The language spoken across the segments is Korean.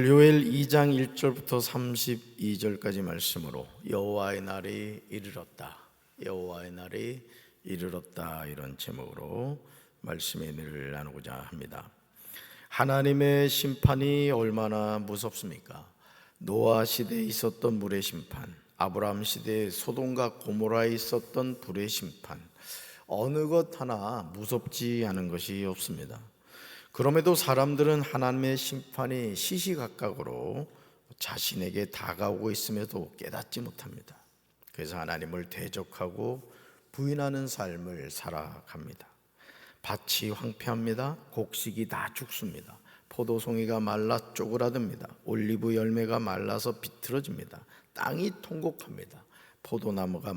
요엘 2장 1절부터 32절까지 말씀으로 여호와의 날이 이르렀다, 여호와의 날이 이르렀다, 이런 제목으로 말씀의 은혜를 나누고자 합니다. 하나님의 심판이 얼마나 무섭습니까? 노아 시대에 있었던 물의 심판, 아브라함 시대에 소돔과 고모라에 있었던 불의 심판, 어느 것 하나 무섭지 않은 것이 없습니다. 그럼에도 사람들은 하나님의 심판이 시시각각으로 자신에게 다가오고 있음에도 깨닫지 못합니다. 그래서 하나님을 대적하고 부인하는 삶을 살아갑니다. 밭이 황폐합니다. 곡식이 다 죽습니다. 포도송이가 말라 쪼그라듭니다. 올리브 열매가 말라서 비틀어집니다. 땅이 통곡합니다. 포도나무가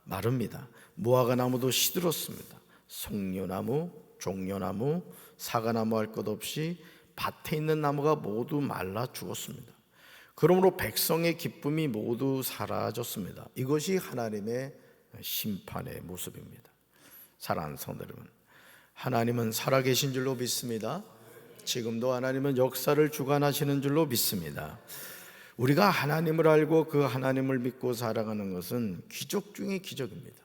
마릅니다. 무화과나무도 시들었습니다. 송려나무, 종려나무, 사과나무 할 것 없이 밭에 있는 나무가 모두 말라 죽었습니다. 그러므로 백성의 기쁨이 모두 사라졌습니다. 이것이 하나님의 심판의 모습입니다. 사랑하는 성도 여러분, 하나님은 살아계신 줄로 믿습니다. 지금도 하나님은 역사를 주관하시는 줄로 믿습니다. 우리가 하나님을 알고 그 하나님을 믿고 살아가는 것은 기적 중의 기적입니다.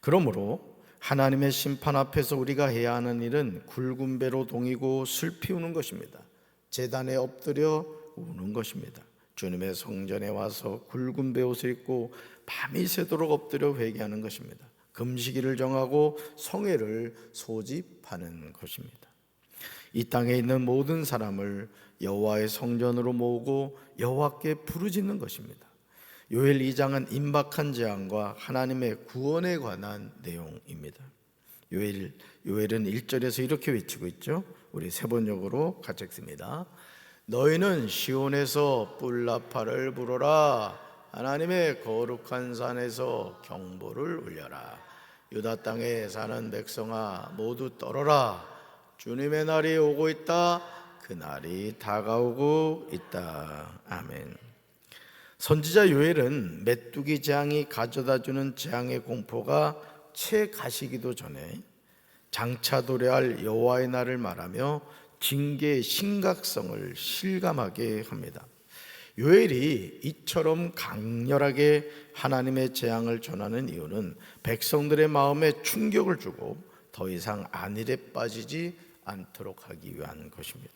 그러므로 하나님의 심판 앞에서 우리가 해야 하는 일은 굵은 배로 동이고 슬피 우는 것입니다. 제단에 엎드려 우는 것입니다. 주님의 성전에 와서 굵은 배옷을 입고 밤이 새도록 엎드려 회개하는 것입니다. 금식일을 정하고 성회를 소집하는 것입니다. 이 땅에 있는 모든 사람을 여호와의 성전으로 모으고 여호와께 부르짖는 것입니다. 요엘 2장은 임박한 재앙과 하나님의 구원에 관한 내용입니다. 요엘은 1절에서 이렇게 외치고 있죠. 우리 세 번역으로 같이 읽습니다. 너희는 시온에서 뿔나파를 불어라. 하나님의 거룩한 산에서 경보를 울려라. 유다 땅에 사는 백성아 모두 떨어라. 주님의 날이 오고 있다. 그 날이 다가오고 있다. 아멘. 선지자 요엘은 메뚜기 재앙이 가져다주는 재앙의 공포가 채 가시기도 전에 장차 도래할 여호와의 날을 말하며 징계의 심각성을 실감하게 합니다. 요엘이 이처럼 강렬하게 하나님의 재앙을 전하는 이유는 백성들의 마음에 충격을 주고 더 이상 안일에 빠지지 않도록 하기 위한 것입니다.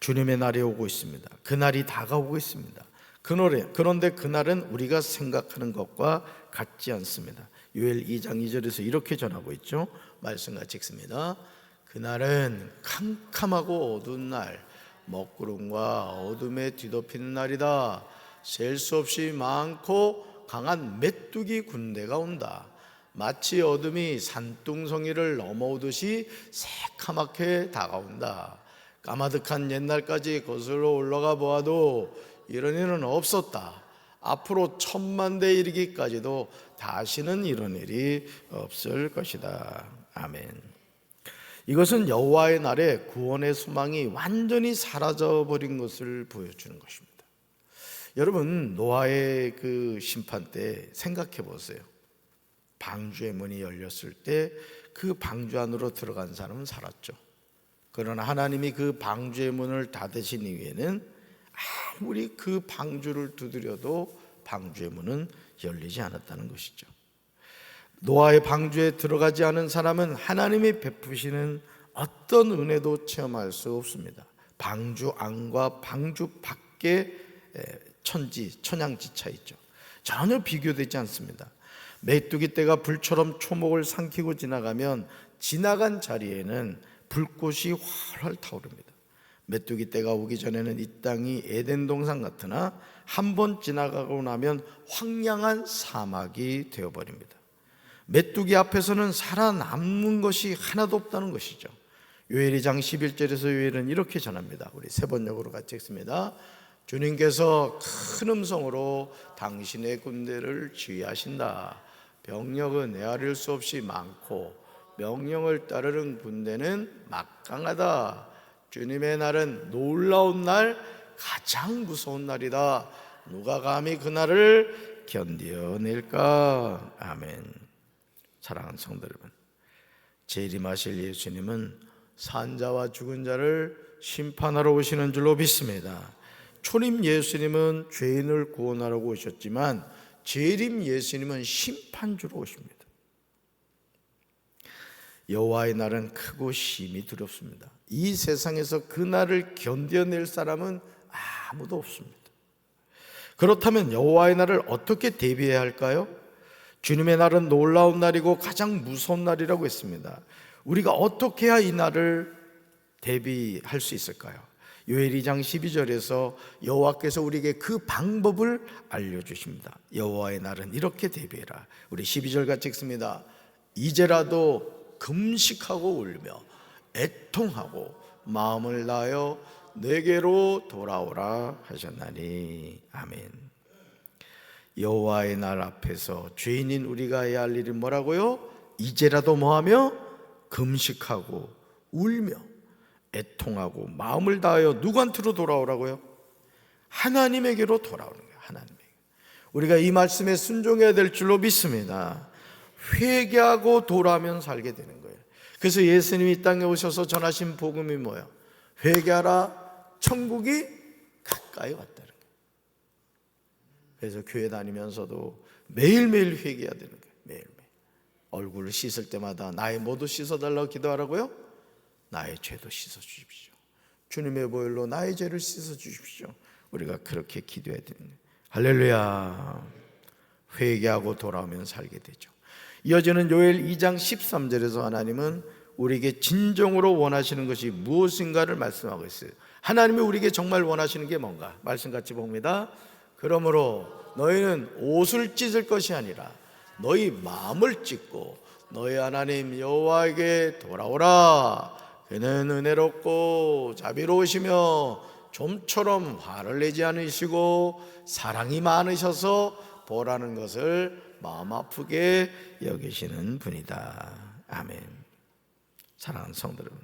주님의 날이 오고 있습니다. 그 날이 다가오고 있습니다. 그런데 그날은 우리가 생각하는 것과 같지 않습니다. 요엘 2장 2절에서 이렇게 전하고 있죠. 말씀 같이 읽습니다. 그날은 캄캄하고 어두운 날, 먹구름과 어둠에 뒤덮이는 날이다. 셀 수 없이 많고 강한 메뚜기 군대가 온다. 마치 어둠이 산둥성이를 넘어오듯이 새카맣게 다가온다. 까마득한 옛날까지 거슬러 올라가 보아도 이런 일은 없었다. 앞으로 1000만대 이르기까지도 다시는 이런 일이 없을 것이다. 아멘. 이것은 여호와의 날에 구원의 소망이 완전히 사라져버린 것을 보여주는 것입니다. 여러분, 노아의 그 심판 때 생각해 보세요. 방주의 문이 열렸을 때 그 방주 안으로 들어간 사람은 살았죠. 그러나 하나님이 그 방주의 문을 닫으신 이후에는 아무리 그 방주를 두드려도 방주의 문은 열리지 않았다는 것이죠. 노아의 방주에 들어가지 않은 사람은 하나님이 베푸시는 어떤 은혜도 체험할 수 없습니다. 방주 안과 방주 밖에 천양지차 있죠. 전혀 비교되지 않습니다. 메뚜기 떼가 불처럼 초목을 삼키고 지나가면 지나간 자리에는 불꽃이 활활 타오릅니다. 메뚜기 떼가 오기 전에는 이 땅이 에덴 동산 같으나 한 번 지나가고 나면 황량한 사막이 되어버립니다. 메뚜기 앞에서는 살아남는 것이 하나도 없다는 것이죠. 요엘 2장 11절에서 요엘은 이렇게 전합니다. 우리 세 번역으로 같이 읽습니다. 주님께서 큰 음성으로 당신의 군대를 지휘하신다. 병력은 헤아릴 수 없이 많고 명령을 따르는 군대는 막강하다. 주님의 날은 놀라운 날, 가장 무서운 날이다. 누가 감히 그 날을 견뎌낼까? 아멘. 사랑하는 성도 여러분, 재림하실 예수님은 산자와 죽은 자를 심판하러 오시는 줄로 믿습니다. 초림 예수님은 죄인을 구원하러 오셨지만 재림 예수님은 심판주로 오십니다. 여호와의 날은 크고 심히 두렵습니다. 이 세상에서 그 날을 견뎌낼 사람은 아무도 없습니다. 그렇다면 여호와의 날을 어떻게 대비해야 할까요? 주님의 날은 놀라운 날이고 가장 무서운 날이라고 했습니다. 우리가 어떻게 해야 이 날을 대비할 수 있을까요? 요엘 2장 12절에서 여호와께서 우리에게 그 방법을 알려주십니다. 여호와의 날은 이렇게 대비해라. 우리 12절 같이 읽습니다. 이제라도 금식하고 울며 애통하고 마음을 다하여 내게로 돌아오라 하셨나니. 아멘. 여호와의 날 앞에서 죄인인 우리가 해야 할 일이 뭐라고요? 이제라도 뭐하며? 금식하고 울며 애통하고 마음을 다하여 누구한테로 돌아오라고요? 하나님에게로 돌아오는 거예요. 하나님에게. 우리가 이 말씀에 순종해야 될 줄로 믿습니다. 회개하고 돌아오면 살게 되는 거예요. 그래서 예수님이 이 땅에 오셔서 전하신 복음이 뭐예요? 회개하라, 천국이 가까이 왔다는 거예요. 그래서 교회 다니면서도 매일매일 회개해야 되는 거예요. 매일매일. 얼굴을 씻을 때마다 나의 뭐도 씻어달라고 기도하라고요? 나의 죄도 씻어주십시오. 주님의 보혈로 나의 죄를 씻어주십시오. 우리가 그렇게 기도해야 되는 거예요. 할렐루야. 회개하고 돌아오면 살게 되죠. 이어지는 요엘 2장 13절에서 하나님은 우리에게 진정으로 원하시는 것이 무엇인가를 말씀하고 있어요. 하나님이 우리에게 정말 원하시는 게 뭔가? 말씀 같이 봅니다. 그러므로 너희는 옷을 찢을 것이 아니라 너희 마음을 찢고 너희 하나님 여호와에게 돌아오라. 그는 은혜롭고 자비로우시며 좀처럼 화를 내지 않으시고 사랑이 많으셔서 보라는 것을 마음 아프게 여기시는 분이다. 아멘. 사랑하는 성도 여러분,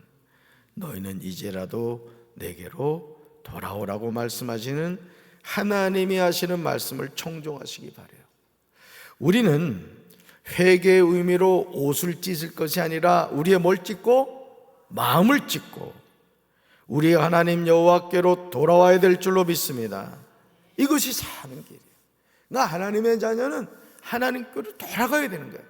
너희는 이제라도 내게로 돌아오라고 말씀하시는 하나님이 하시는 말씀을 청종하시기 바라요. 우리는 회개의 의미로 옷을 찢을 것이 아니라 우리의 뭘 찢고? 마음을 찢고 우리 하나님 여호와께로 돌아와야 될 줄로 믿습니다. 이것이 사는 길이에요. 나 하나님의 자녀는 하나님께로 돌아가야 되는 거예요.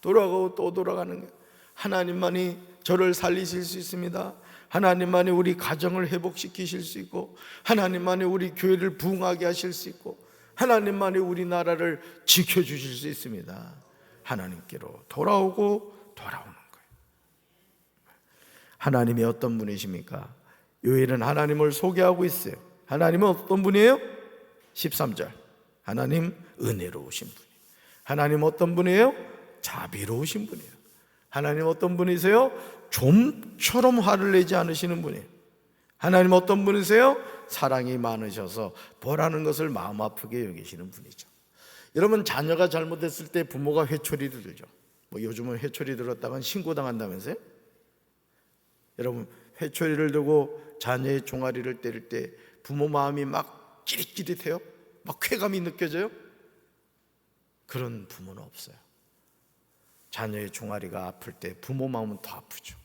돌아가고 또 돌아가는 거예요. 하나님만이 저를 살리실 수 있습니다. 하나님만이 우리 가정을 회복시키실 수 있고, 하나님만이 우리 교회를 부흥하게 하실 수 있고, 하나님만이 우리나라를 지켜주실 수 있습니다. 하나님께로 돌아오고 돌아오는 거예요. 하나님이 어떤 분이십니까? 요엘은 하나님을 소개하고 있어요. 하나님은 어떤 분이에요? 13절. 하나님 은혜로우신 분이에요. 하나님 어떤 분이에요? 자비로우신 분이에요. 하나님 어떤 분이세요? 좀처럼 화를 내지 않으시는 분이에요. 하나님 어떤 분이세요? 사랑이 많으셔서 보라는 것을 마음 아프게 여기시는 분이죠. 여러분, 자녀가 잘못했을 때 부모가 회초리를 들죠. 요즘은 회초리 들었다간 신고당한다면서요? 여러분, 회초리를 들고 자녀의 종아리를 때릴 때 부모 마음이 막 찌릿찌릿해요? 막 쾌감이 느껴져요? 그런 부모는 없어요. 자녀의 종아리가 아플 때 부모 마음은 더 아프죠.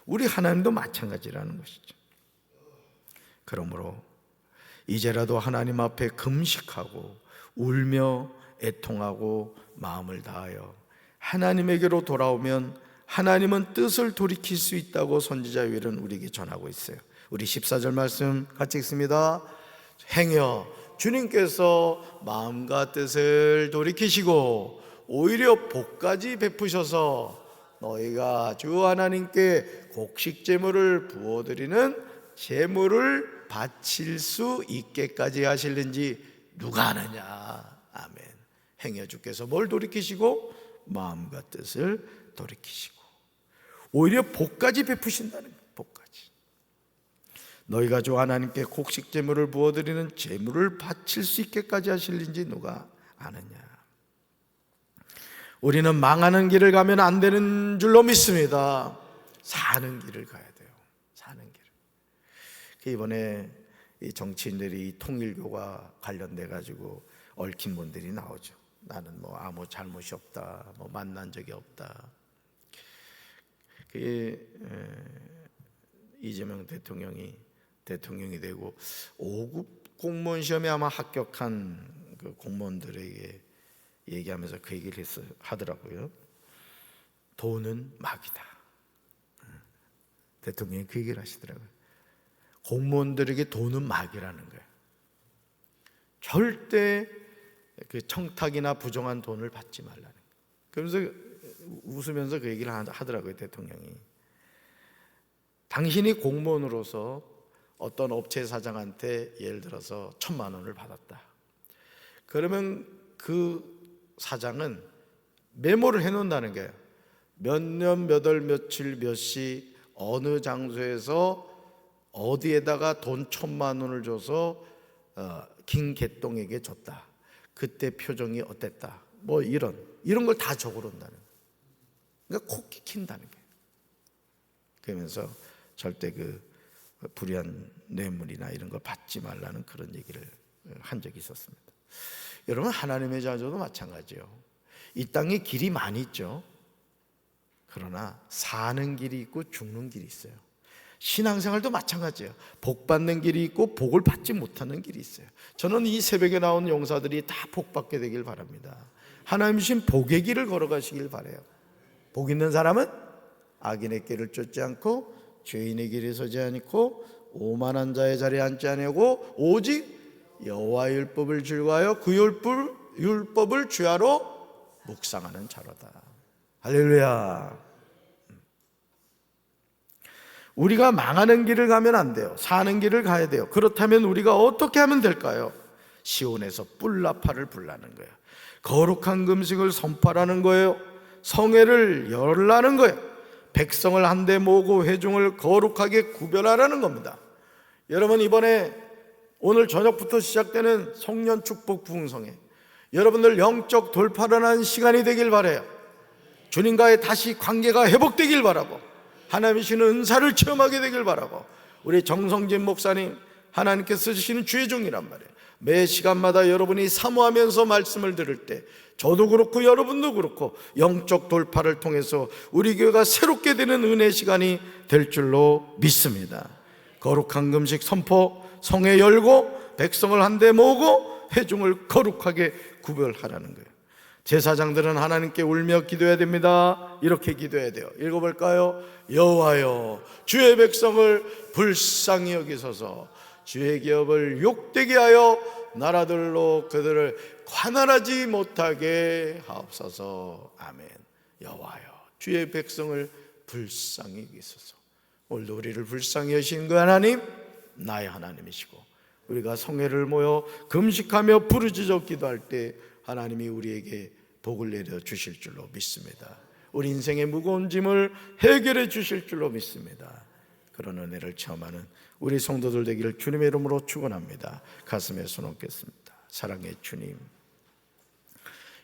우리 하나님도 마찬가지라는 것이죠. 그러므로 이제라도 하나님 앞에 금식하고 울며 애통하고 마음을 다하여 하나님에게로 돌아오면 하나님은 뜻을 돌이킬 수 있다고 선지자 요엘은 우리에게 전하고 있어요. 우리 14절 말씀 같이 읽습니다. 행여 주님께서 마음과 뜻을 돌이키시고 오히려 복까지 베푸셔서 너희가 주 하나님께 곡식 제물을 부어드리는 제물을 바칠 수 있게까지 하실는지 누가 아느냐. 아멘. 행여 주께서 뭘 돌이키시고? 마음과 뜻을 돌이키시고 오히려 복까지 베푸신다는 거예요. 복까지. 너희가 주 하나님께 곡식 제물을 부어드리는 제물을 바칠 수 있게까지 하실는지 누가 아느냐. 우리는 망하는 길을 가면 안 되는 줄로 믿습니다. 사는 길을 가야 돼요. 사는 길. 이번에 이 정치인들이 통일교와 관련돼 가지고 얽힌 분들이 나오죠. 나는 아무 잘못이 없다, 만난 적이 없다. 이재명 대통령이 되고 5급 공무원 시험에 아마 합격한 그 공무원들에게 얘기하면서 그 얘기를 하더라고요. 돈은 막이다. 대통령이 그 얘기를 하시더라고요. 공무원들에게 돈은 막이라는 거예요. 절대 그 청탁이나 부정한 돈을 받지 말라는 거예요. 그러면서 웃으면서 그 얘기를 하더라고요. 대통령이 당신이 공무원으로서 어떤 업체 사장한테 예를 들어서 1,000만 원을 받았다. 그러면 그 사장은 메모를 해놓는다는 거예요. 몇 년, 몇 월, 며칠, 몇 시, 어느 장소에서 어디에다가 돈 1,000만 원을 줘서 김개똥에게 줬다. 그때 표정이 어땠다. 뭐 이런 걸 다 적어놓는다는 거예요. 그러니까 콕 키킨다는 거예요. 그러면서 절대 그 불의한 뇌물이나 이런 걸 받지 말라는 그런 얘기를 한 적이 있었습니다. 여러분, 하나님의 자녀도 마찬가지예요. 이 땅에 길이 많이 있죠. 그러나 사는 길이 있고 죽는 길이 있어요. 신앙생활도 마찬가지예요. 복 받는 길이 있고 복을 받지 못하는 길이 있어요. 저는 이 새벽에 나온 용사들이 다 복 받게 되길 바랍니다. 하나님 주신 복의 길을 걸어가시길 바라요. 복 있는 사람은 악인의 길을 쫓지 않고 죄인의 길에 서지 않고 오만한 자의 자리에 앉지 아니하고 오직 여호와의 율법을 즐거워하여 그 율법을 주야로 묵상하는 자로다. 할렐루야. 우리가 망하는 길을 가면 안 돼요. 사는 길을 가야 돼요. 그렇다면 우리가 어떻게 하면 될까요? 시온에서 뿔나파를 불라는 거예요. 거룩한 금식을 선포하라는 거예요. 성회를 열라는 거예요. 백성을 한데 모으고 회중을 거룩하게 구별하라는 겁니다. 여러분, 이번에 오늘 저녁부터 시작되는 송년 축복 부흥성회, 여러분들 영적 돌파를 하는 시간이 되길 바라요. 주님과의 다시 관계가 회복되길 바라고, 하나님이 주시는 은사를 체험하게 되길 바라고, 우리 정성진 목사님 하나님께서 주시는 주의 종이란 말이에요. 매 시간마다 여러분이 사모하면서 말씀을 들을 때 저도 그렇고 여러분도 그렇고 영적 돌파를 통해서 우리 교회가 새롭게 되는 은혜 시간이 될 줄로 믿습니다. 거룩한 금식 선포, 성회 열고 백성을 한데 모으고 회중을 거룩하게 구별하라는 거예요. 제사장들은 하나님께 울며 기도해야 됩니다. 이렇게 기도해야 돼요. 읽어볼까요? 여호와여, 주의 백성을 불쌍히 여기소서. 주의 기업을 욕되게 하여 나라들로 그들을 관할하지 못하게 하옵소서. 아멘. 여호와여, 주의 백성을 불쌍히 여기소서. 오늘도 우리를 불쌍히 여시는 그 하나님, 나의 하나님이시고, 우리가 성회를 모여 금식하며 부르짖어 기도할 때 하나님이 우리에게 복을 내려 주실 줄로 믿습니다. 우리 인생의 무거운 짐을 해결해 주실 줄로 믿습니다. 그런 은혜를 체험하는 우리 성도들 되기를 주님의 이름으로 축원합니다. 가슴에 손 얹겠습니다. 사랑의 주님,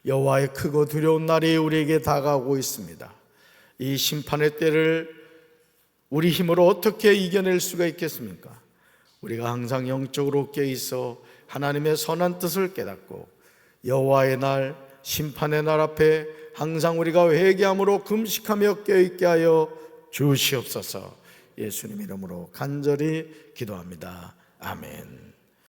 여호와의 크고 두려운 날이 우리에게 다가오고 있습니다. 이 심판의 때를 우리 힘으로 어떻게 이겨낼 수가 있겠습니까? 우리가 항상 영적으로 깨어있어 하나님의 선한 뜻을 깨닫고 여호와의 날, 심판의 날 앞에 항상 우리가 회개함으로 금식하며 깨어있게 하여 주시옵소서. 예수님 이름으로 간절히 기도합니다. 아멘.